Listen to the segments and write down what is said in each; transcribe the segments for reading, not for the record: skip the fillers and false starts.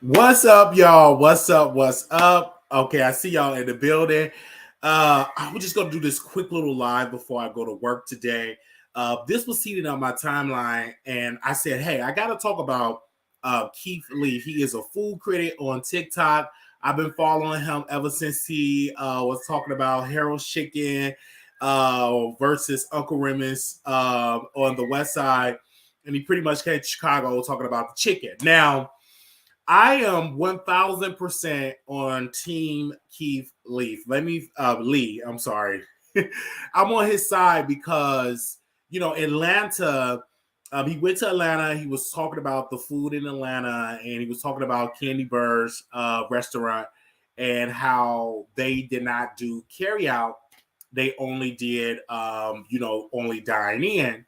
What's up, y'all? What's up? What's up? Okay, I see y'all in the building. I was just gonna do this quick little live before I go to work today. This was seated on my timeline, and I said, "Hey, I got to talk about Keith Lee. He is a food critic on TikTok. I've been following him ever since he was talking about Harold's Chicken versus Uncle Remus on the West Side, and he pretty much came to Chicago talking about the chicken. Now." I am 1000% on Team Keith Leaf. Lee. I'm sorry. I'm on his side because Atlanta. He went to Atlanta. He was talking about the food in Atlanta, and he was talking about Candy Bird's restaurant and how they did not do carry out. They only did, only dine in,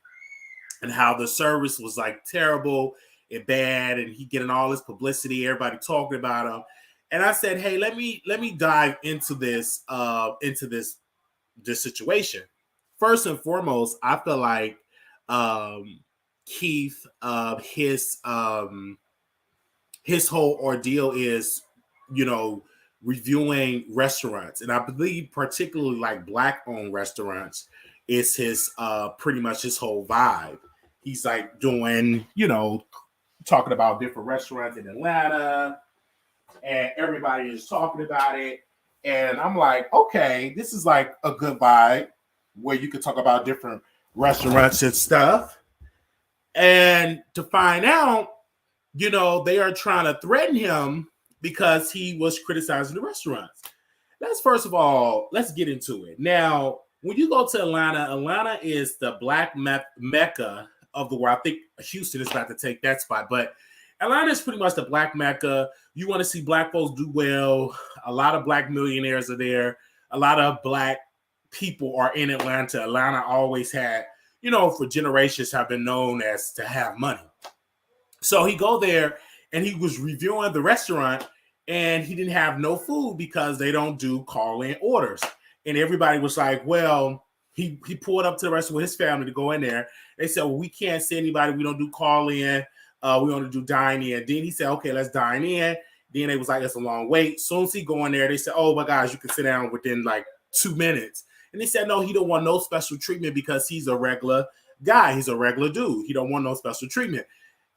and how the service was like terrible and bad, and he getting all this publicity, everybody talking about him. And I said, hey, let me dive into this situation. First and foremost, I feel like Keith, his whole ordeal is, you know, reviewing restaurants, and I believe particularly like black owned restaurants is his pretty much his whole vibe. He's like doing, talking about different restaurants in Atlanta, and everybody is talking about it. And I'm like, okay, this is like a good vibe where you could talk about different restaurants and stuff. And to find out, they are trying to threaten him because he was criticizing the restaurants. Let's first of all, let's get into it. Now, when you go to Atlanta, Atlanta is the black mecca of the world. I think Houston is about to take that spot, but Atlanta is pretty much the black mecca. You want to see black folks do well. A lot of black millionaires are there. A lot of black people are in Atlanta. Atlanta always had, for generations have been known as to have money. So he go there and he was reviewing the restaurant, and he didn't have no food because they don't do call-in orders. And everybody was like, well, he pulled up to the restaurant with his family to go in there. They said, well, we can't see anybody. We don't do call-in. We only do dine-in. Then he said, okay, let's dine in. Then they was like, it's a long wait. Soon as he go in there, they said, oh my gosh, you can sit down within like 2 minutes. And they said, no, he don't want no special treatment because he's a regular guy. He's a regular dude. He don't want no special treatment.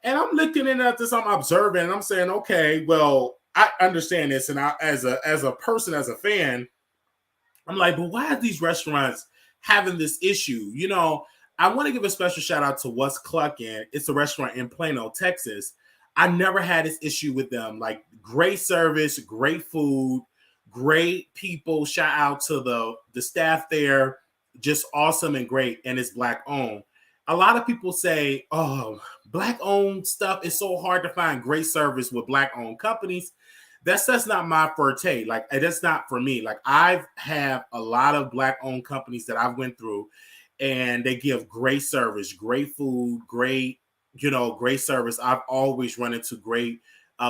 And I'm looking at this, I'm observing, and I'm saying, okay, well, I understand this. And I, as a person, as a fan, I'm like, but why are these restaurants having this issue? I want to give a special shout out to What's Cluckin. It's a restaurant in Plano, Texas. I never had this issue with them. Like, great service, great food, great people. Shout out to the staff there. Just awesome and great. And it's black owned. A lot of people say, oh, black owned stuff is so hard to find great service with black owned companies. That's not my forte. Like, that's not for me. Like, I've have a lot of black owned companies that I've went through, and they give great service, great food, great service. I've always run into great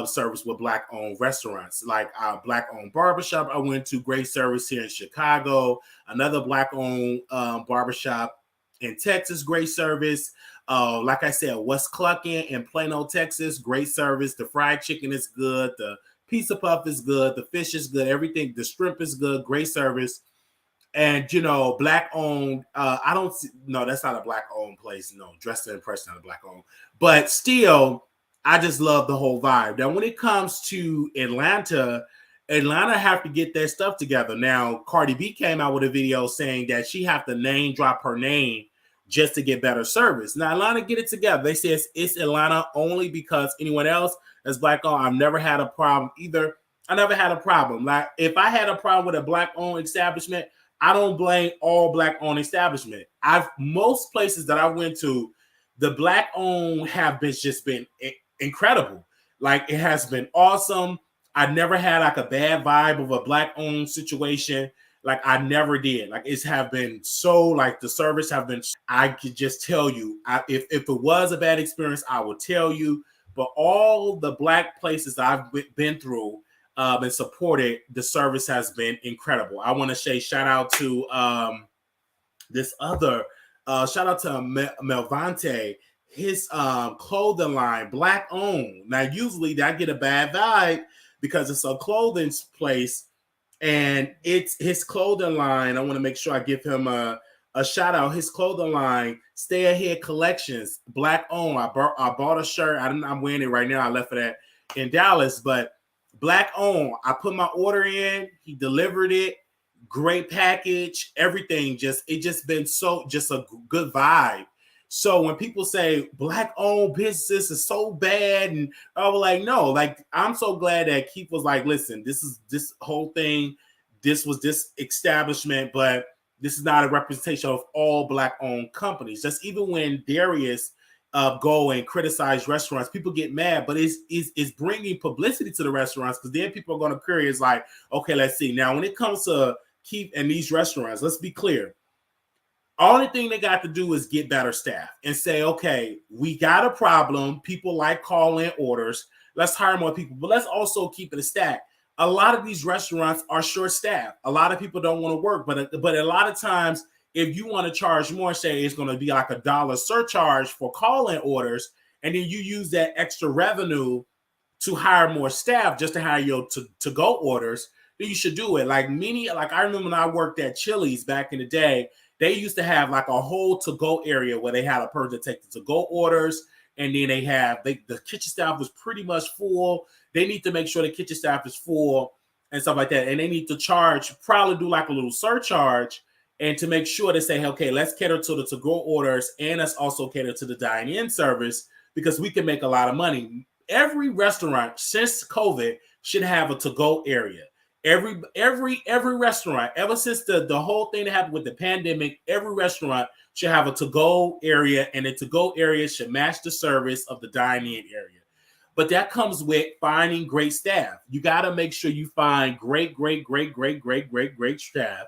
service with black owned restaurants, like black owned barbershop. I went to great service here in Chicago, another black owned barbershop in Texas, great service. Like I said, West Cluckin in Plano, Texas, great service. The fried chicken is good. The pizza puff is good. The fish is good. Everything. The shrimp is good. Great service. And black owned. I don't see. No, that's not a black owned place. No, Dress to Impress not a black owned. But still, I just love the whole vibe. Now, when it comes to Atlanta have to get their stuff together. Now, Cardi B came out with a video saying that she have to name drop her name just to get better service. Now, Atlanta, get it together. They say it's Atlanta only because anyone else is black owned. I've never had a problem either. I never had a problem. Like, if I had a problem with a black owned establishment, I don't blame all black owned establishment. Most places that I went to, the black owned have been incredible. Like, it has been awesome. I never had like a bad vibe of a black owned situation. Like, I never did. Like, it's have been so, like, the service have been, I could just tell you, if it was a bad experience, I would tell you. But all the black places I've been through and supported, the service has been incredible. I want to say shout out to shout out to Melvante. his clothing line, black owned. Now, usually I get a bad vibe because it's a clothing place, and it's his clothing line. I want to make sure I give him a shout out. His clothing line, Stay Ahead Collections, black owned. I bought a shirt. I'm wearing it right now. I left it in Dallas, but black owned. I put my order in. He delivered it. Great package. Everything just been so just a good vibe. So when people say black owned business is so bad, and I was like, no, like I'm so glad that Keith was like, listen, this whole thing, this was this establishment, but this is not a representation of all black owned companies. Just even when Darius go and criticize restaurants, people get mad, but it's bringing publicity to the restaurants, because then people are going to curious like, okay, let's see. Now, when it comes to Keith and these restaurants, let's be clear. Only thing they got to do is get better staff and say, okay, we got a problem. People like calling orders. Let's hire more people, but let's also keep it a stack. A lot of these restaurants are short staffed. A lot of people don't want to work, but a lot of times, if you want to charge more, say it's going to be like $1 surcharge for calling orders, and then you use that extra revenue to hire more staff just to hire your to go orders, then you should do it. Like I remember when I worked at Chili's back in the day, they used to have like a whole to go area where they had a person take the to go orders, and then the kitchen staff was pretty much full. They need to make sure the kitchen staff is full and stuff like that, and they need to probably do like a little surcharge, and to make sure to say, okay, let's cater to the to go orders, and let's also cater to the dine in service, because we can make a lot of money. Every restaurant since COVID should have a to-go area. Every restaurant, ever since the whole thing that happened with the pandemic, every restaurant should have a to-go area, and the to-go area should match the service of the dine-in area. But that comes with finding great staff. You got to make sure you find great staff,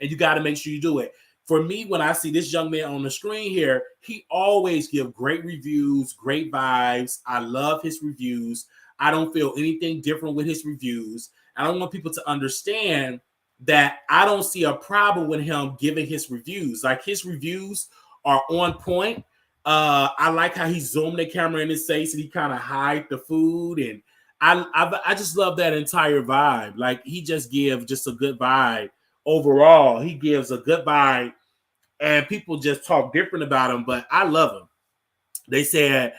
and you got to make sure you do it. For me, when I see this young man on the screen here, he always give great reviews, great vibes. I love his reviews. I don't feel anything different with his reviews. I don't want people to understand that I don't see a problem with him giving his reviews. Like, his reviews are on point. I like how he zoomed the camera in his face and he kind of hide the food, and I just love that entire vibe. Like, he just gives just a good vibe. Overall, he gives a good vibe, and people just talk different about him, but I love him. They said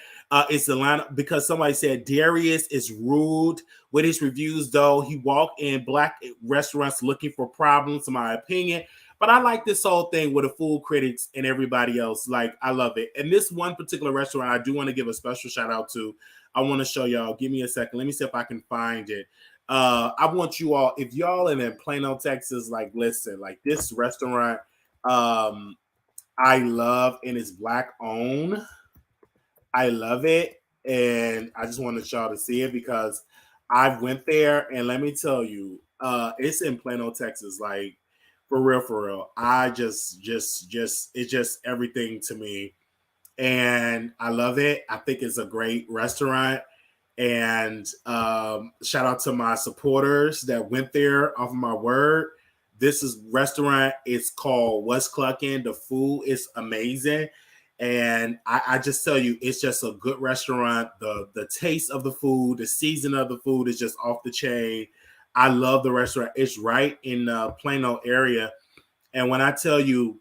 it's Atlanta because somebody said Darius is rude with his reviews, though. He walked in black restaurants looking for problems, in my opinion. But I like this whole thing with the food critics and everybody else. Like, I love it. And this one particular restaurant, I do want to give a special shout out to. I want to show y'all. Give me a second. Let me see if I can find it. I want you all, if y'all in Plano, Texas, like, listen, like, this restaurant, I love, and it's black owned. I love it, and I just wanted y'all to see it because I went there, and let me tell you, it's in Plano, Texas. Like, for real, for real. I it's just everything to me, and I love it. I think it's a great restaurant. And shout out to my supporters that went there off of my word. This is restaurant. It's called What's Cluckin. The food is amazing. And I just tell you, it's just a good restaurant. The taste of the food, the season of the food is just off the chain. I love the restaurant. It's right in the Plano area. And when I tell you,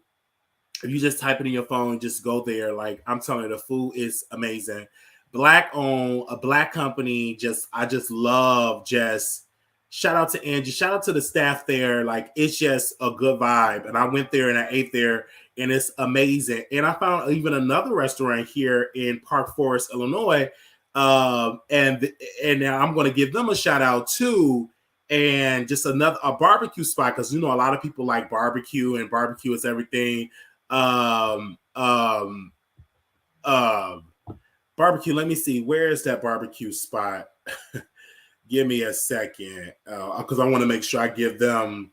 if you just type it in your phone, just go there. Like, I'm telling you, the food is amazing. Black owned, a black company. I just love shout out to Angie. Shout out to the staff there. Like, it's just a good vibe. And I went there and I ate there, and it's amazing. And I found even another restaurant here in Park Forest, Illinois. And now I'm going to give them a shout out too. And just a barbecue spot, because a lot of people like barbecue, and barbecue is everything. Um, um, Barbecue. Let me see. Where is that barbecue spot? Give me a second, because I want to make sure I give them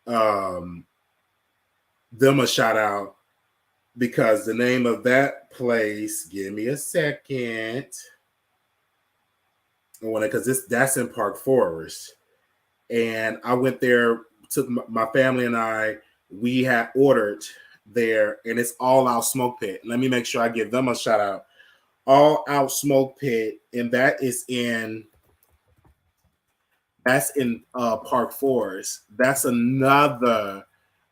a shout out, because the name of that place. Give me a second. I want to, because that's in Park Forest, and I went there. Took my family and I. We had ordered. there, and it's All Out Smoke Pit. Let me make sure I give them a shout out. All Out Smoke Pit, and that's in Park Forest. That's another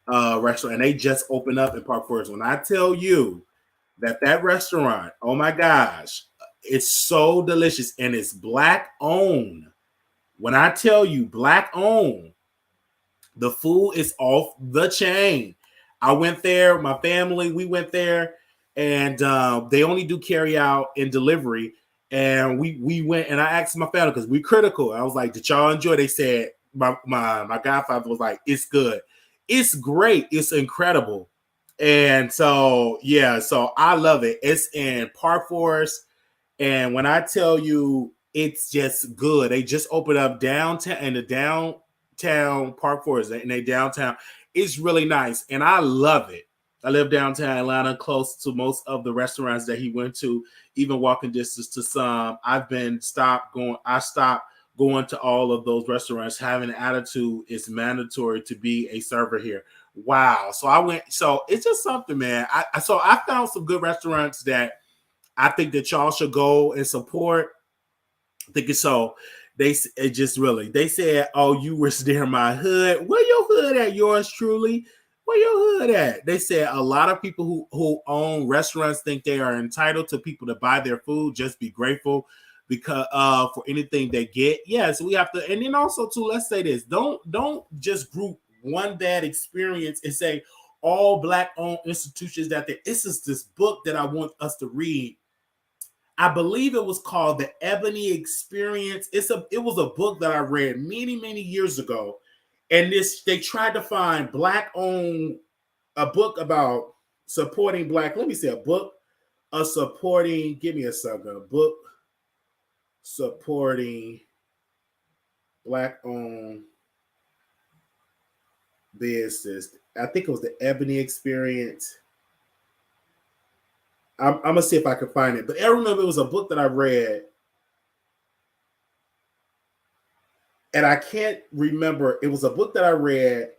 restaurant, and they just opened up in Park Forest. When I tell you that restaurant, oh my gosh, it's so delicious, and it's black owned. When I tell you black owned, the food is off the chain. I went there, my family, we went there, and they only do carry out and delivery. And we went, and I asked my family because we critical. I was like, "Did y'all enjoy?" They said my godfather was like, "It's good, it's great, it's incredible." And so yeah, so I love it. It's in Park Forest, and when I tell you it's just good, they just opened up downtown in the downtown Park Forest in a downtown. It's really nice, and I love it. I live downtown Atlanta, close to most of the restaurants that he went to, even walking distance to some. I've been stopped going. I stopped going to all of those restaurants. Having an attitude is mandatory to be a server here. Wow. So I went. So it's just something, man. I found some good restaurants that I think that y'all should go and support. I think it's so. It just really they said, "Oh, you were near my hood. Where your hood at? Yours truly. Where your hood at?" They said a lot of people who own restaurants think they are entitled to people to buy their food. Just be grateful because for anything they get. Yes, we have to. And then also too, let's say this: don't just group one bad experience and say all black owned institutions that there. This is this book that I want us to read. I believe it was called The Ebony Experience. It was a book that I read many years ago, and they tried to find black owned a book about supporting black. Let me see a book of supporting. Give me a second. A book supporting black owned business. I think it was The Ebony Experience. I'm gonna see if I can find it, but I remember it was a book that I read, and I can't remember. It was a book that I read,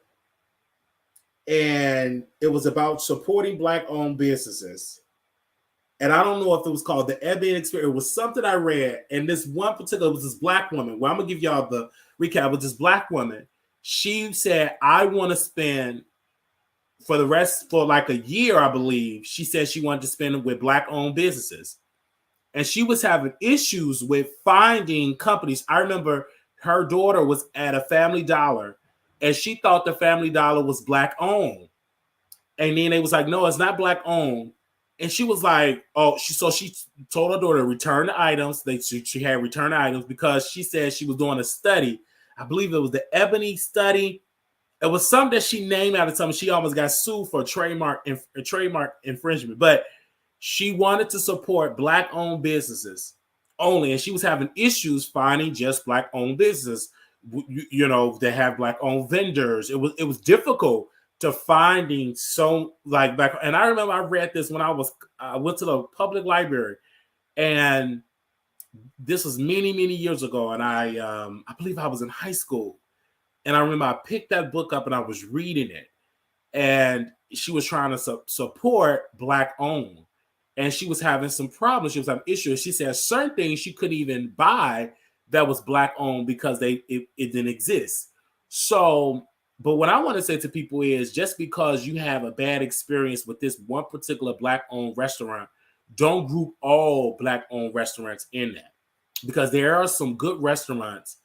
and it was about supporting black-owned businesses. And I don't know if it was called The Ebony Experience. It was something I read, and this one particular was this black woman. Well, I'm gonna give y'all the recap. With this black woman, she said, "I want to spend for like a year, I believe." She said she wanted to spend it with black-owned businesses, and she was having issues with finding companies. I remember her daughter was at a Family Dollar, and she thought the Family Dollar was black owned, and then they was like, "No, it's not black owned." And she was like, "Oh," she told her daughter to return the items. She had returned the items because she said she was doing a study. I believe it was the Ebony study. It was something that she named out of something. She almost got sued for trademark infringement, but she wanted to support black-owned businesses only, and she was having issues finding just black-owned businesses. That have black-owned vendors. It was difficult to finding so like back. And I remember I read this when I went to the public library, and this was many years ago, and I believe I was in high school, and I remember I picked that book up and I was reading it, and she was trying to support black owned, and she was having some problems. She was having issues. She said certain things she couldn't even buy that was black owned because it didn't exist. So, but what I want to say to people is just because you have a bad experience with this one particular black owned restaurant, don't group all black owned restaurants in that, because there are some good restaurants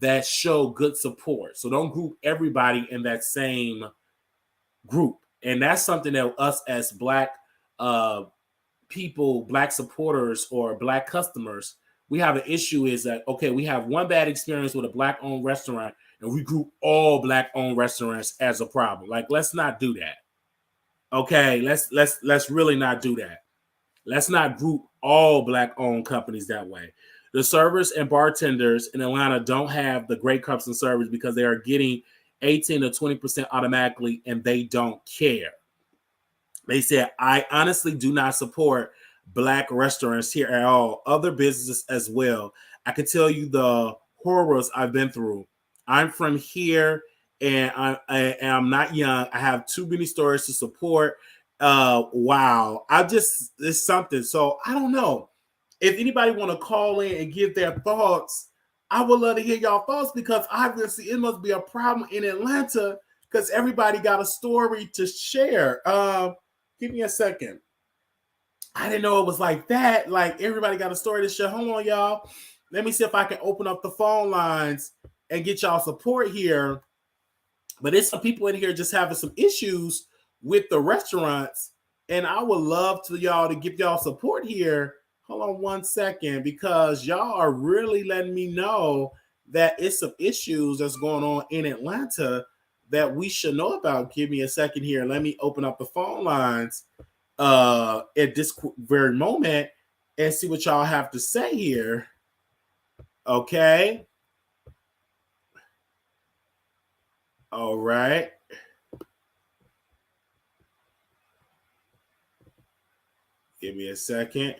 that show good support. So don't group everybody in that same group. And that's something that us as black people, black supporters, or black customers, we have an issue is that, okay, we have one bad experience with a black owned restaurant and we group all black owned restaurants as a problem. Like, let's not do that. Okay, let's really not do that. Let's not group all black owned companies that way. The servers and bartenders in Atlanta don't have the great customer service because they are getting 18 to 20% automatically, and they don't care. They said, "I honestly do not support black restaurants here at all. Other businesses as well. I can tell you the horrors I've been through. I'm from here, and I'm not young. I have too many stories to support. Wow. It's something. So I don't know. If anybody want to call in and give their thoughts, I would love to hear y'all thoughts because obviously it must be a problem in Atlanta because everybody got a story to share. Give me a second. I didn't know it was like that. Like everybody got a story to share. Hold on, y'all. Let me see if I can open up the phone lines and get y'all support here. But there's some people in here just having some issues with the restaurants, and I would love to y'all to give y'all support here. Hold on one second, because y'all are really letting me know that it's some issues that's going on in Atlanta that we should know about. Give me a second here. Let me open up the phone lines at this very moment and see what y'all have to say here. Okay. All right. Give me a second.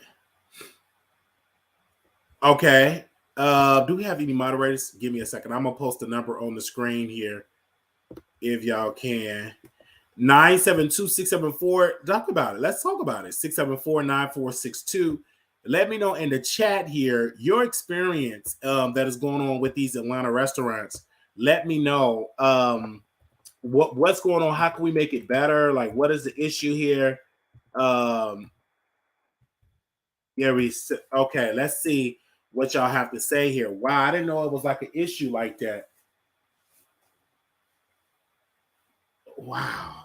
Okay. Do we have any moderators? Give me a second. I'm gonna post the number on the screen here if y'all can. 972-674. Talk about it. Let's talk about it. 674-9462. Let me know in the chat here your experience that is going on with these Atlanta restaurants. Let me know what's going on. How can we make it better? Like, what is the issue here? Yeah, okay. Let's see what y'all have to say here. Wow, I didn't know it was like an issue like that. Wow.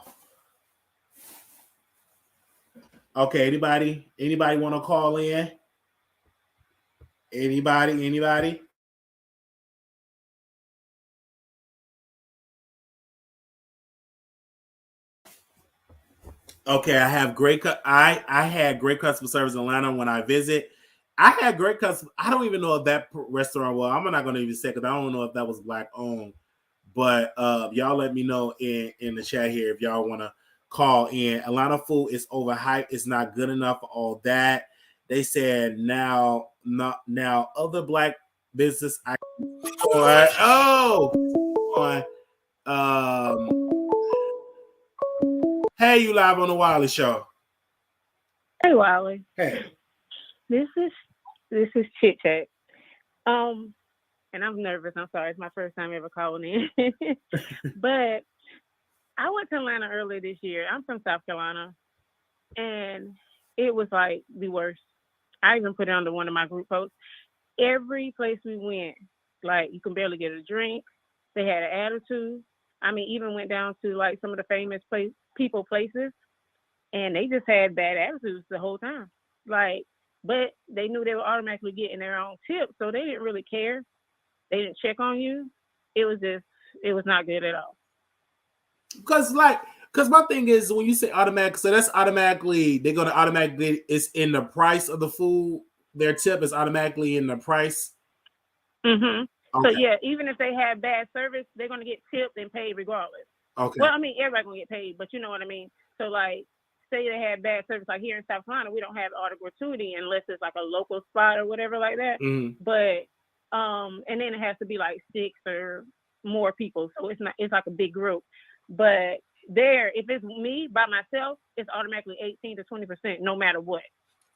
Okay, anybody want to call in? Anybody? Okay, I have great. I had great customer service in Atlanta when I visit. I had great customer. I don't even know if that restaurant. Well, I'm not going to even say because I don't know if that was black owned. But y'all let me know in the chat here if y'all want to call in. Atlanta food is overhyped. It's not good enough for all that. They said now other black business. Hey, you live on the Wiley show. Hey, Wiley. Hey. This is Chit Chat. And I'm nervous. I'm sorry. It's my first time ever calling in. But I went to Atlanta earlier this year. I'm from South Carolina. And it was like the worst. I even put it under one of my group posts. Every place we went, like you can barely get a drink. They had an attitude. I mean, even went down to like some of the famous places, and they just had bad attitudes the whole time. Like, but they knew they were automatically getting their own tip, so they didn't really care. They didn't check on you. It was not good at all. Because my thing is when you say automatic, so that's automatically they're gonna automatically it's in the price of the food. Their tip is automatically in the price. Mm-hmm. Okay. So yeah, even if they have bad service, they're gonna get tipped and paid regardless. Okay. Well, I mean, everybody's gonna get paid, but you know what I mean. So like, say they had bad service, like here in South Carolina, we don't have auto gratuity unless it's like a local spot or whatever like that. Mm-hmm. But and then it has to be like 6 or more people, so it's like a big group. But there, if it's me by myself, it's automatically 18 to 20%, no matter what.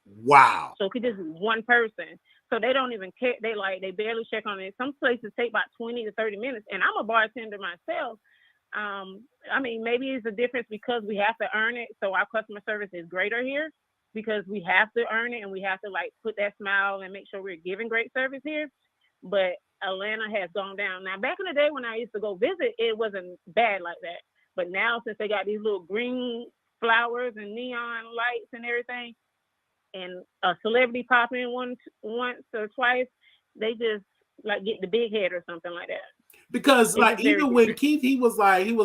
Wow. So it could just be one person. So they don't even care. They barely check on it. Some places take about 20 to 30 minutes. And I'm a bartender myself. I mean, maybe it's a difference because we have to earn it. So our customer service is greater here because we have to earn it and we have to like put that smile and make sure we're giving great service here. But Atlanta has gone down. Now, back in the day when I used to go visit, it wasn't bad like that. But now since they got these little green flowers and neon lights and everything, and a celebrity pop in once or twice, they just like get the big head or something like that. Because like even when Keith, he was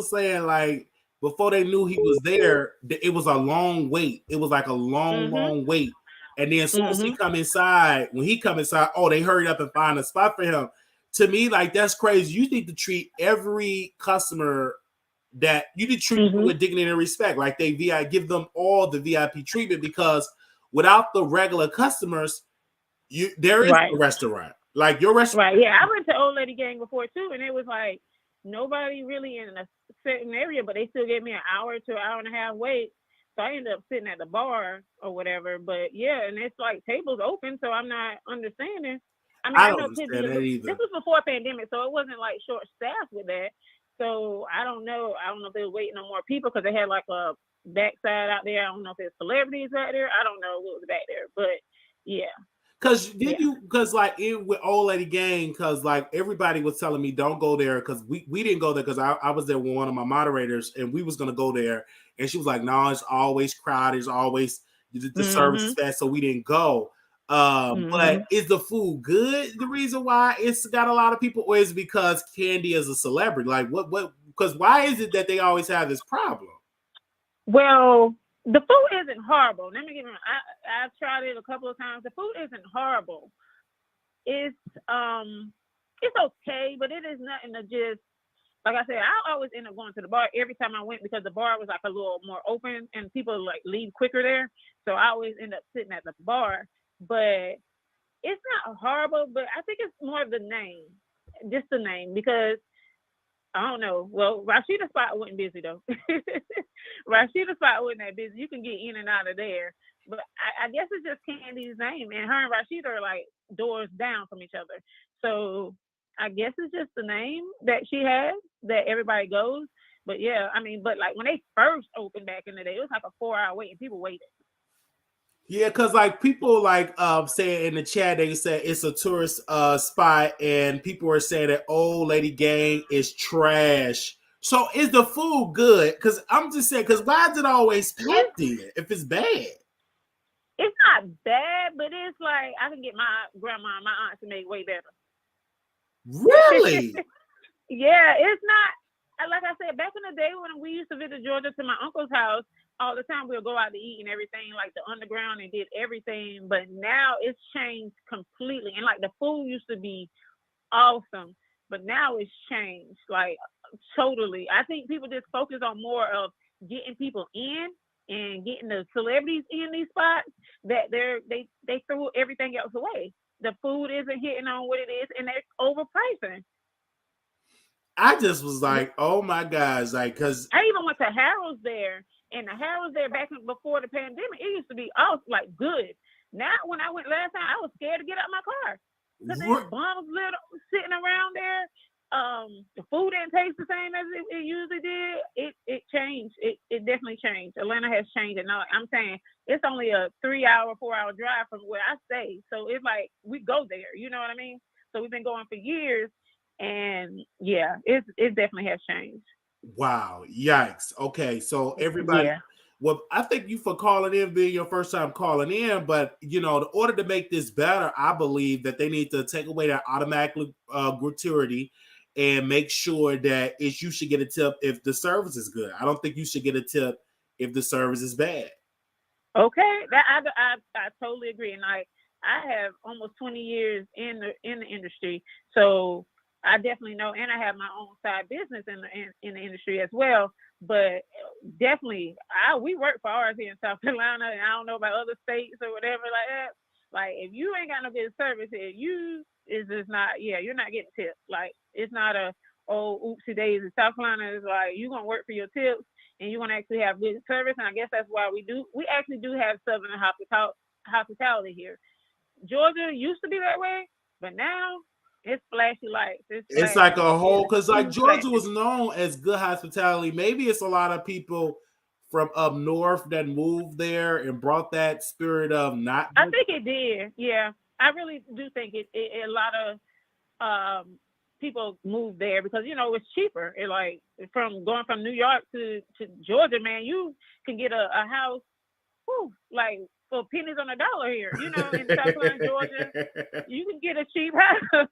saying like before they knew he was there, it was a long wait. It was like a long wait. And then as soon as he come inside, oh, they hurried up and find a spot for him. To me, like that's crazy. You need to treat every customer that you need to treat them with dignity and respect. Like give them all the VIP treatment because without the regular customers, there is a restaurant. Like your restaurant. Right. Yeah, I went to Old Lady Gang before too, and it was like nobody really in a certain area, but they still gave me an hour to an hour and a half wait. So I ended up sitting at the bar or whatever. But yeah, and it's like tables open, so I'm not understanding. I mean, I I don't know it could be understand a that little. either. This was before pandemic, so it wasn't like short staffed with that. So I don't know. I don't know if they were waiting on more people because they had like a backside out there. I don't know if there's celebrities back there. I don't know what was back there, but yeah, yeah. Cause like in with old lady gang, cause like everybody was telling me don't go there, cause we didn't go there because I was there with one of my moderators and we was gonna go there, and she was like, no, it's always crowded, it's always the service is Mhm. fast, so we didn't go. But Mhm. is the food good? The reason why it's got a lot of people, or is it because Candy is a celebrity? Like what? Because why is it that they always have this problem? Well, the food isn't horrible. Let me give you. I've tried it a couple of times. The food isn't horrible. It's um, it's okay, but it is nothing to just like I said. I always end up going to the bar every time I went because the bar was like a little more open and people like leave quicker there. So I always end up sitting at the bar. But it's not horrible. But I think it's more of the name, just the name because I don't know. Well, Rashida spot wasn't busy though. Rashida spot wasn't that busy. You can get in and out of there. But I guess it's just Candy's name, and her and Rashida are like doors down from each other. So I guess it's just the name that she has that everybody goes. But yeah, I mean, but like when they first opened back in the day, it was like a 4 hour wait, and people waited. Yeah, because like people like saying in the chat, they said it's a tourist spot, and people are saying that old lady gang is trash. So is the food good? Because I'm just saying, because why is it always packed It's in if it's bad? it's not bad, but it's like I can get my grandma and my aunt to make way better. Really? Yeah, it's not like I said back in the day when we used to visit Georgia to my uncle's house all the time. We'll go out to eat and everything, like the underground and did everything. But now it's changed completely, and like the food used to be awesome, but now it's changed like totally. I think people just focus on more of getting people in and getting the celebrities in these spots that they threw everything else away. The food isn't hitting on what it is, and they're overpricing. I just was like, oh my gosh, like, because I even went to Harold's there, and the Harold's there back before the pandemic, it used to be all like good. Now, when I went last time, I was scared to get out my car because there's bums little sitting around there. The food didn't taste the same as it usually did. It changed. It definitely changed. Atlanta has changed, and now I'm saying it's only a 3 hour, 4 hour drive from where I stay. So it's like we go there. You know what I mean? So we've been going for years, and yeah, it definitely has changed. wow, yikes. Okay, so everybody, Yeah. well, I thank you for calling in, being your first time calling in. But in order to make this better, I believe that they need to take away that automatic gratuity and make sure that you should get a tip if the service is good. I don't think you should get a tip if the service is bad. Okay, that I totally agree, and I have almost 20 years in the industry, so I definitely know, and I have my own side business in the industry as well. But definitely, we work for ours here in South Carolina, and I don't know about other states or whatever like that. Like if you ain't got no good service here, you is just not. Yeah, you're not getting tips. Like it's not a oopsie daisy. South Carolina is like you gonna work for your tips and you want to actually have good service. And I guess that's why we actually do have Southern hospitality here. Georgia used to be that way, but now it's flashy lights. It's It's like flashy. a whole, It's because like too Georgia flashy. was known as good hospitality. Maybe it's a lot of people from up north that moved there and brought that spirit of not I good. think it did. Yeah, I really do think a lot of people move there because it's cheaper. It like from going from New York to Georgia, man, you can get a house, like for pennies on a dollar here. In South Carolina, Georgia, you can get a cheap house.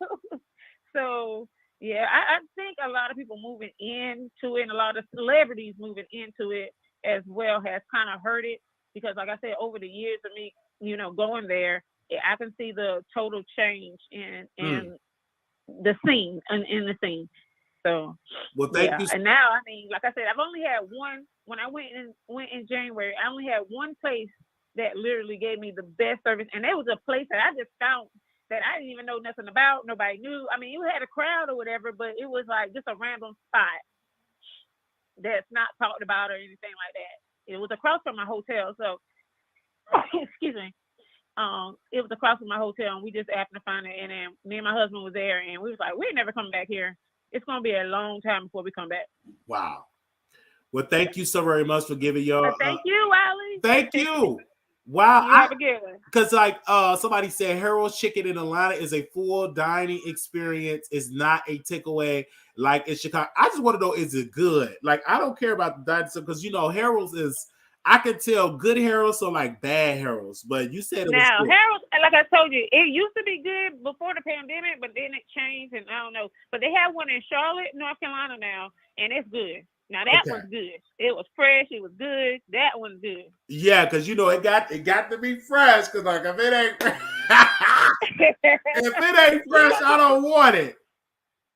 So yeah, I think a lot of people moving into it, and a lot of celebrities moving into it as well has kind of hurt it because, like I said, over the years of me, going there, I can see the total change Hmm. in the scene and in the scene. So Well, thank yeah, you. and now I mean, like I said, I've only had one when I went in January. I only had one place that literally gave me the best service, and it was a place that I just found that I didn't even know nothing about. Nobody knew. I mean, you had a crowd or whatever, but it was like just a random spot that's not talked about or anything like that. It was across from my hotel. So, excuse me. It was across from my hotel, and we just happened to find it. And then me and my husband was there, and we was like, we're never coming back here. It's gonna be a long time before we come back. Wow. Well, thank you so very much for giving your. Thank you, Wiley. Thank you. Wow. You have a good one. Because somebody said Harold's Chicken in Atlanta is a full dining experience. It's not a takeaway like in Chicago. I just want to know, is it good? Like, I don't care about the dining because Harold's is. I can tell good Harold's or like bad Harold's, but you said it was good. Harold's, like I told you, it used to be good before the pandemic, but then it changed, and I don't know. But they have one in Charlotte, North Carolina now, and it's good. Now that one's good. It was fresh. It was good. That one's good. Yeah, because it got to be fresh. Because like if it ain't fresh, I don't want it.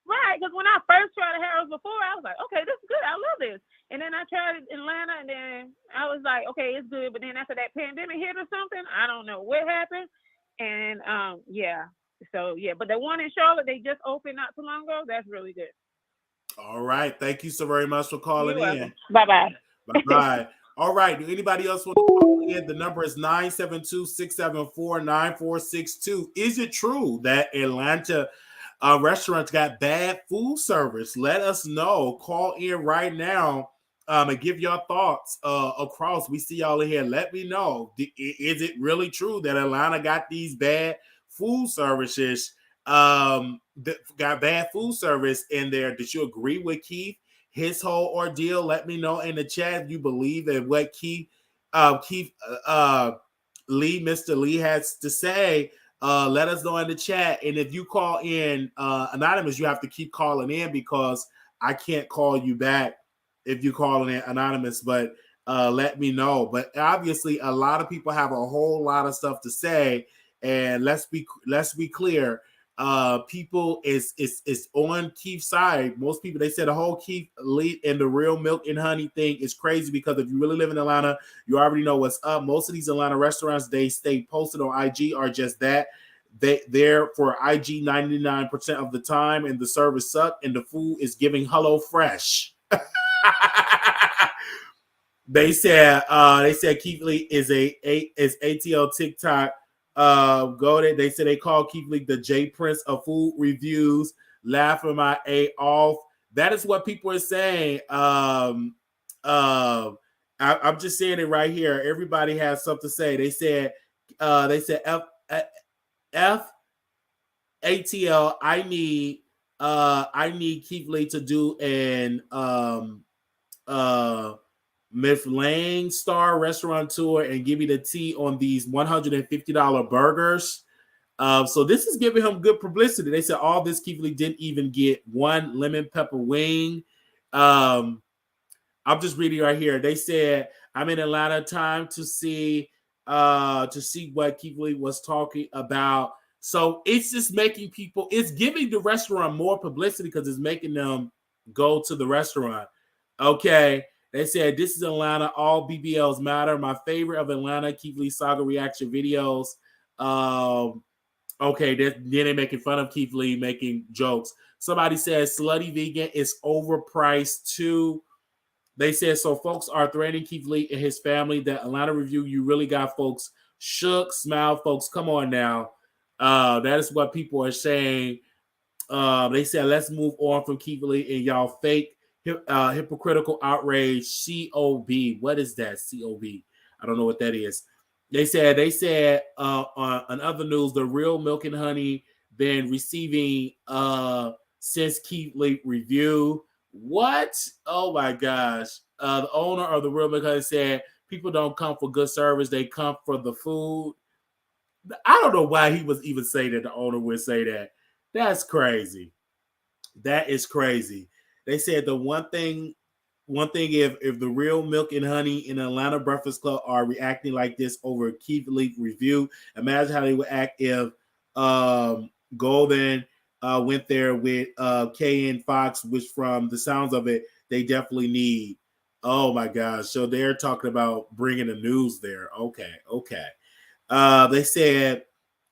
Right, because when I first tried Harold's before, I was like, okay, this is good. I love this. And then I tried it in Atlanta, and then I was like, okay, it's good. But then after that pandemic hit or something, I don't know what happened. And yeah. So yeah, but the one in Charlotte, they just opened not too long ago. That's really good. All right. Thank you so very much for calling in. Bye-bye. Bye-bye. All right. Do anybody else want to call in? The number is 972-674-9462. Is it true that Atlanta restaurants got bad food service? Let us know. Call in right now and give your thoughts across. We see y'all in here. Let me know. Is it really true that Atlanta got these bad food services? Got bad food service in there. Did you agree with Keith? His whole ordeal? Let me know in the chat if you believe in what Keith Mr. Lee has to say. Let us know in the chat. And if you call in anonymous, you have to keep calling in because I can't call you back if you call in anonymous, but let me know. But obviously a lot of people have a whole lot of stuff to say, and let's be clear. People is on Keith's side. Most people, they said the whole Keith Lee and the real milk and honey thing is crazy because if you really live in Atlanta, you already know what's up. Most of these Atlanta restaurants, they stay posted on IG are just that. They're for IG 99% of the time, and the service suck, and the food is giving Hello Fresh. They said Keith Lee is ATL TikTok. Go there. They said they call Keith Lee the J Prince of food reviews. Laughing my A off. That is what people are saying. I'm just saying it right here. Everybody has something to say. They said F ATL. I need Keith Lee to do an Michelin star restaurateur and give me the tea on these $150 burgers. So this is giving him good publicity. They said all this Keith Lee didn't even get one lemon pepper wing. I'm just reading right here. They said I'm in Atlanta time to see what Keith Lee was talking about. So it's just making people, it's giving the restaurant more publicity because it's making them go to the restaurant. Okay. They said, this is Atlanta. All BBLs matter. My favorite of Atlanta, Keith Lee Saga reaction videos. Okay, then they're making fun of Keith Lee, making jokes. Somebody says, Slutty Vegan is overpriced too. They said, so folks are threatening Keith Lee and his family. That Atlanta review, you really got folks shook. Smile, folks. Come on now. That is what people are saying. They said, let's move on from Keith Lee and y'all fake hypocritical outrage. COB. What is that? COB. I don't know what that is. They said on other news, the real milk and honey been receiving since Keith Lee review. What? Oh my gosh. The owner of the real milk and honey said people don't come for good service, they come for the food. I don't know why he was even saying that. The owner would say that. That's crazy. That is crazy. They said the one thing if the real milk and honey in Atlanta Breakfast Club are reacting like this over Keith Lee review, imagine how they would act if Golden went there with KN Fox, which from the sounds of it, they definitely need. Oh my gosh. So they're talking about bringing the news there. Okay. They said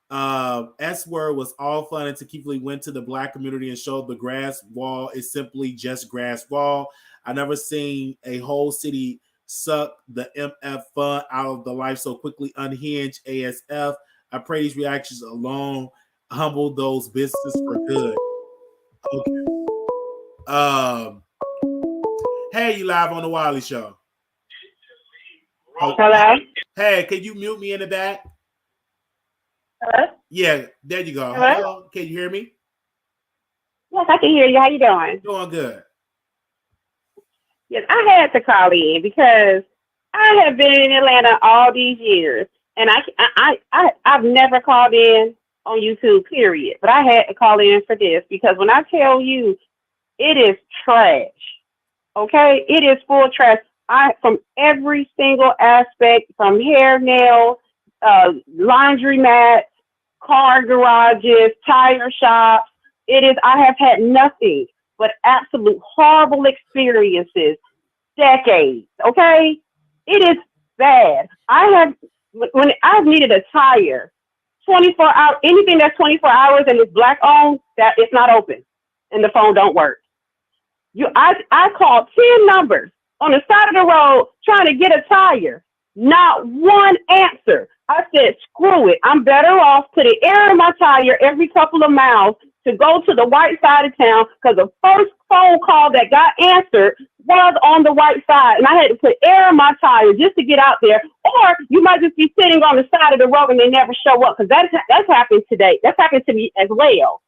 S-word was all fun until Keith Lee went to the black community and showed the grass wall is simply just grass wall. I never seen a whole city suck the MF fun out of the life so quickly. Unhinged ASF. I pray these reactions alone humble those businesses for good. Okay. Hey, you live on the Wiley Show. Hello? Hey, can you mute me in the back? Hello? Yeah, there you go. Hello? Hello? Can you hear me? Yes, I can hear you. How you doing? Doing good. Yes, I had to call in because I have been in Atlanta all these years, and I've never called in on YouTube, period. But I had to call in for this because when I tell you, it is trash. Okay, it is full trash. From every single aspect, from hair, nails, laundromats, car garages, tire shops. I have had nothing but absolute horrible experiences, decades, okay? It is bad. When I've needed a tire, 24 hours, anything that's 24 hours and it's black owned, that it's not open and the phone don't work. I called 10 numbers on the side of the road trying to get a tire. Not one answer. I said, screw it. I'm better off putting air in my tire every couple of miles to go to the white side of town because the first phone call that got answered was on the white side. And I had to put air in my tire just to get out there. Or you might just be sitting on the side of the road and they never show up because that's happened today. That's happened to me as well.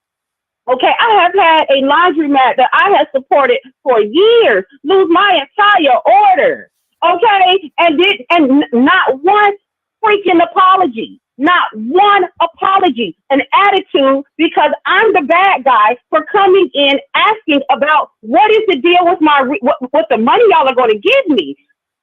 Okay, I have had a laundromat that I have supported for years lose my entire order. Okay, and not one freaking apology, not one apology, an attitude because I'm the bad guy for coming in asking about what is the deal with what the money y'all are going to give me.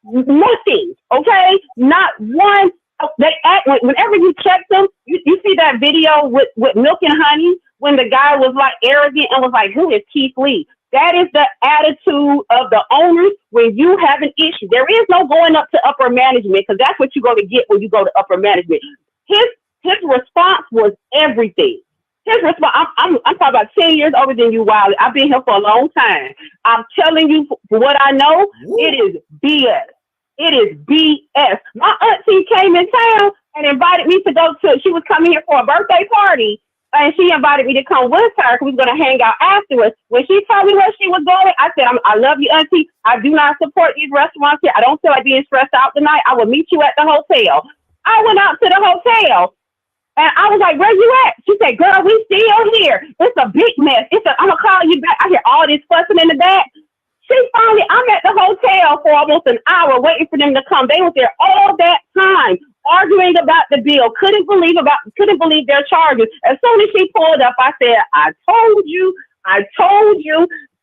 Nothing. Okay, not one. Whenever you check them, you see that video with Milk and Honey when the guy was like arrogant and was like, who is Keith Lee? That is the attitude of the owners when you have an issue. There is no going up to upper management because that's what you're going to get when you go to upper management. His response was everything. His response, I'm talking about 10 years older than you, Wiley. I've been here for a long time. I'm telling you what I know, it is BS. It is BS. My auntie came in town and invited me to she was coming here for a birthday party. And she invited me to come with her because we were going to hang out afterwards. When she told me where she was going, I said, I love you, auntie. I do not support these restaurants here. I don't feel like being stressed out tonight. I will meet you at the hotel. I went out to the hotel and I was like, where you at? She said, girl, we still here. It's a big mess. I'm going to call you back. I hear all this fussing in the back. I'm at the hotel for almost an hour waiting for them to come. They were there all that time arguing about the bill. Couldn't believe their charges. As soon as she pulled up, I said, I told you.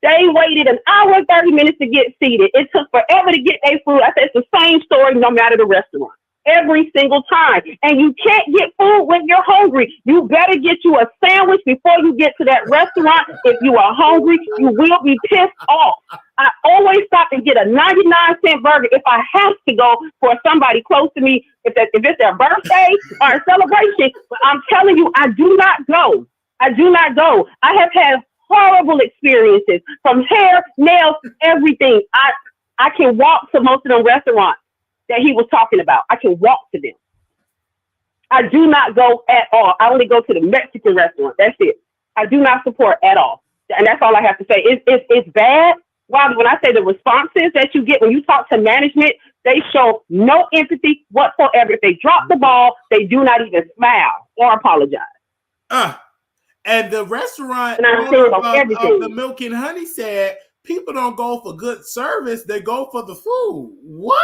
They waited an hour and 30 minutes to get seated. It took forever to get their food. I said, it's the same story no matter the restaurant. Every single time. And you can't get food when you're hungry. You better get you a sandwich before you get to that restaurant. If you are hungry, you will be pissed off. I always stop and get a 99-cent burger if I have to go for somebody close to me, if it's their birthday or a celebration. But I'm telling you, I do not go. I have had horrible experiences from hair, nails, everything. I can walk to most of the restaurants that he was talking about. I can walk to them. I do not go at all. I only go to the Mexican restaurant. That's it. I do not support at all. And that's all I have to say. It's bad. When I say the responses that you get when you talk to management, they show no empathy whatsoever. If they drop the ball, they do not even smile or apologize. And the restaurant of the Milk and Honey said people don't go for good service, they go for the food. What?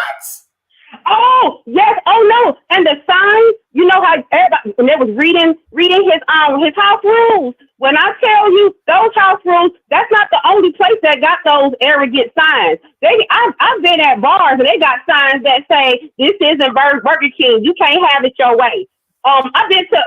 Oh, yes. Oh, no. And the signs, you know how everybody, when they was reading his house rules. When I tell you those house rules, that's not the only place that got those arrogant signs. I've been at bars and they got signs that say, this isn't Burger King. You can't have it your way. I've been to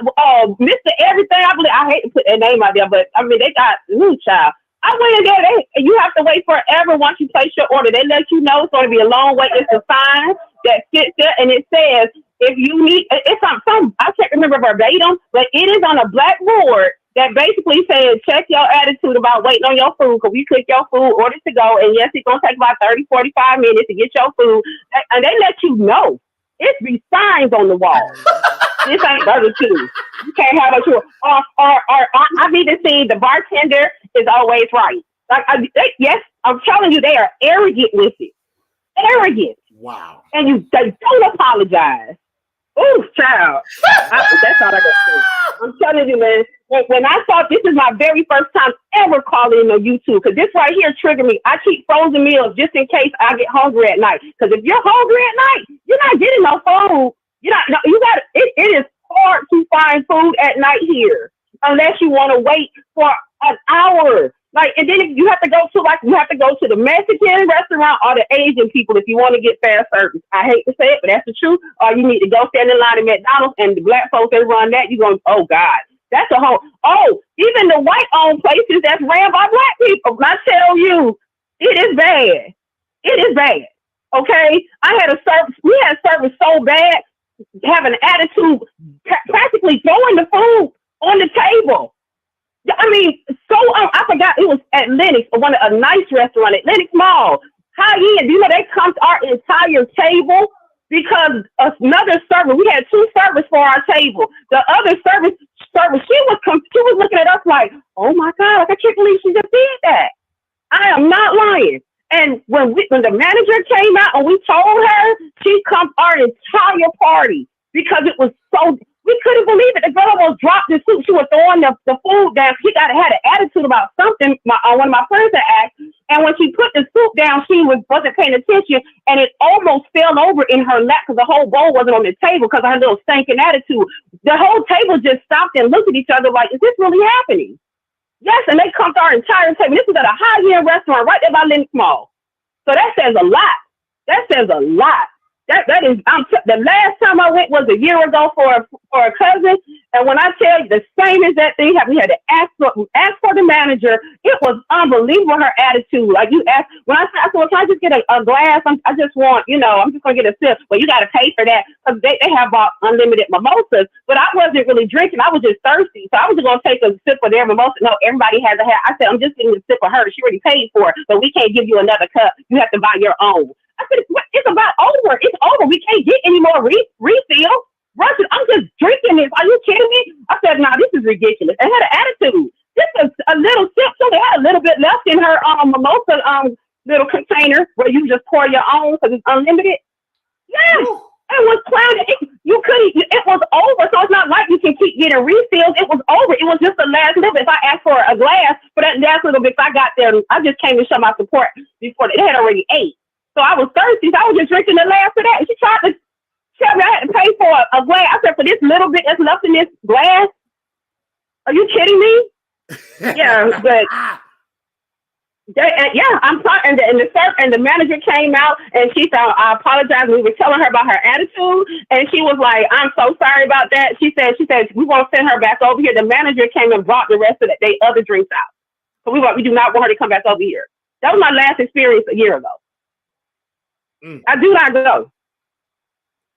Mr. Everything. I hate to put their name out there, but I mean, they got child. I went in there. You have to wait forever once you place your order. They let you know it's going to be a long wait. It's a sign that sits there and it says if you need. It's on some. I can't remember verbatim, but it is on a blackboard that basically saying check your attitude about waiting on your food because we cook your food, order to go, and yes, it's going to take about 30, 45 minutes to get your food. And they let you know. It's be signs on the wall. This ain't Burger King. You can't have a tour. Or I've even seen the bartender is always right. Yes, I'm telling you, they are arrogant with it. Arrogant. Wow. And they don't apologize. Ooh, child. That's all I got to say. I'm telling you, man. When I thought this is my very first time ever calling in on YouTube, because this right here triggered me. I keep frozen meals just in case I get hungry at night. Because if you're hungry at night, you're not getting no food. You got it is hard to find food at night here unless you want to wait for an hour. And then you have to go to the Mexican restaurant or the Asian people if you want to get fast service. I hate to say it, but that's the truth. Or you need to go stand in line at McDonald's, and the black folks that run that, you're going, oh God, that's a whole. Oh, even the white-owned places that's ran by black people. I tell you, it is bad. It is bad. Okay, we had service so bad, having an attitude, practically throwing the food on the table. I mean, I forgot it was at Lennox, a nice restaurant at Lennox Mall. High end, they comped our entire table because another server, we had 2 servers for our table. The other server, she was looking at us like, oh my God, I can't believe she just did that. I am not lying. And when the manager came out and we told her, she comped our entire party because it was so. We couldn't believe it. The girl almost dropped the soup. She was throwing the food down. She had an attitude about something. One of my friends had asked. And when she put the soup down, she wasn't paying attention. And it almost fell over in her lap because the whole bowl wasn't on the table because of her little stinking attitude. The whole table just stopped and looked at each other like, is this really happening? Yes, and they comped our entire table. This was at a high-end restaurant right there by Lennox Mall. So that says a lot. That says a lot. That is, the last time I went was a year ago for a cousin, and when I tell you the same as that thing happened, we had to ask for the manager. It was unbelievable, her attitude. Like you asked, when I said, well, can I just get a glass? I just want, I'm just gonna get a sip. Well, you got to pay for that because they have bought unlimited mimosas, but I wasn't really drinking. I was just thirsty, so I was just gonna take a sip of their mimosa. No, everybody has a hat. I said, I'm just getting a sip of hers. She already paid for it, but we can't give you another cup. You have to buy your own. I said, it's about over. It's over. We can't get any more refill. Russian, I'm just drinking this. Are you kidding me? I said, no, this is ridiculous. They had an attitude. This is a little sip, so they had a little bit left in her mimosa little container where you just pour your own because it's unlimited. Yes, it was clouded. You couldn't. It was over. So it's not like you can keep getting refills. It was over. It was just the last little bit. If I asked for a glass for that last little bit, if I got there, I just came to show my support before they had already ate. So I was thirsty, so I was just drinking the last of that. She tried to tell me I had to pay for a glass. I said, for this little bit that's left in this glass? Are you kidding me? Yeah, but I'm sorry. And the manager came out and she said, I apologize. We were telling her about her attitude, and she was like, I'm so sorry about that. She said we want to send her back over here. The manager came and brought the rest of the other drinks out. So we do not want her to come back over here. That was my last experience a year ago. I do not go.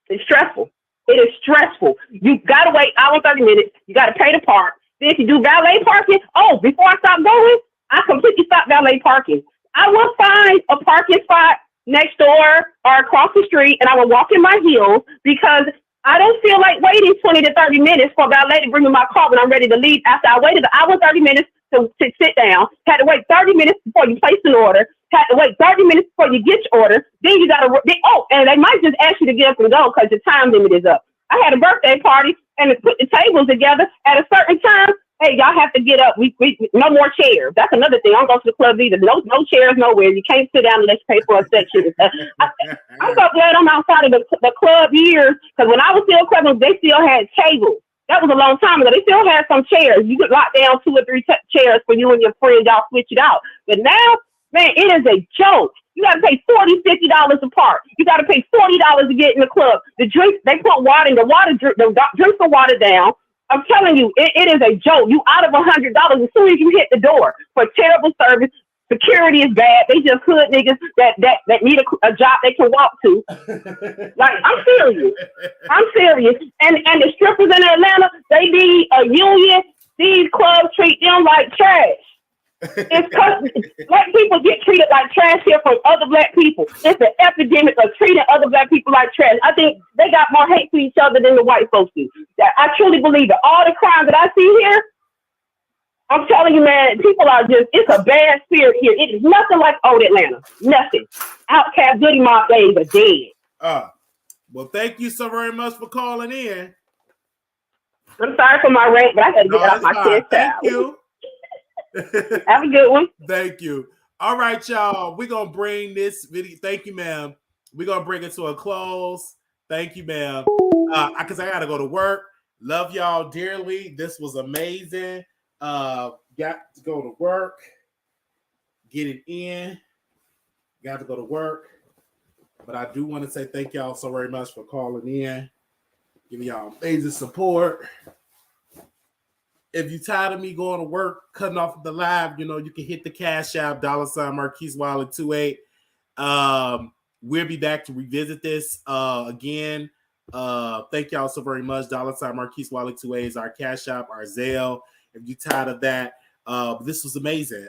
It's stressful. It is stressful. You got to wait hour and 30 minutes. You got to pay to park. Then if you do valet parking, before I stop going, I completely stop valet parking. I will find a parking spot next door or across the street, and I will walk in my heels because I don't feel like waiting 20 to 30 minutes for valet to bring me my car when I'm ready to leave. After I waited an hour and 30 minutes to sit down, had to wait 30 minutes before you place an order, had to wait 30 minutes before you get your order. Then you got to, and they might just ask you to get up and go because your time limit is up. I had a birthday party and to put the tables together at a certain time. Hey, y'all have to get up. We no more chairs. That's another thing. I don't go to the club either. No chairs nowhere. You can't sit down unless you pay for a section. I'm so glad I'm outside of the club years because when I was still clubbing, they still had tables. That was a long time ago. They still had some chairs. You could lock down 2 or 3 chairs for you and your friend. Y'all switch it out. But now, man, it is a joke. You got to pay $40, $50 a part. You got to pay $40 to get in the club. The drinks, they put water in the drinks are watered down. I'm telling you, it is a joke. You out of $100 as soon as you hit the door for terrible service. Security is bad. They just hood niggas that need a job they can walk to. Like, I'm serious. And the strippers in Atlanta, they need a union these clubs treat them like trash. It's because black people get treated like trash here from other black people. It's an epidemic of treating other black people like trash. I think they got more hate for each other than the white folks do. That I truly believe that all the crime that I see here, I'm telling you, man, people are it's a bad spirit here. It is nothing like old Atlanta. Nothing. Outcast Goody Mob days are dead. Well, thank you so very much for calling in. I'm sorry for my rant, but I got to get that off my chest. Thank you. Have a good one. Thank you. All right, y'all. We're going to bring this video. Thank you, ma'am. We're going to bring it to a close. Thank you, ma'am. Because I got to go to work. Love y'all dearly. This was amazing. Got to go to work. Get it in. Got to go to work. But I do want to say thank y'all so very much for calling in. Giving y'all amazing support. If you're tired of me going to work, cutting off the live, you can hit the Cash App, $ Marquise Wiley 28. We'll be back to revisit this again. Thank y'all so very much. $ Marquise Wiley 28 is our Cash App, our Zelle. If you're tired of that, this was amazing.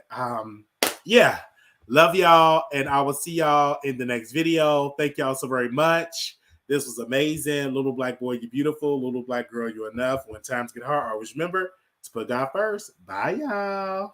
Yeah. Love y'all, and I will see y'all in the next video. Thank y'all so very much. This was amazing. Little black boy, you're beautiful. Little black girl, you're enough. When times get hard, always remember to put God first. Bye, y'all.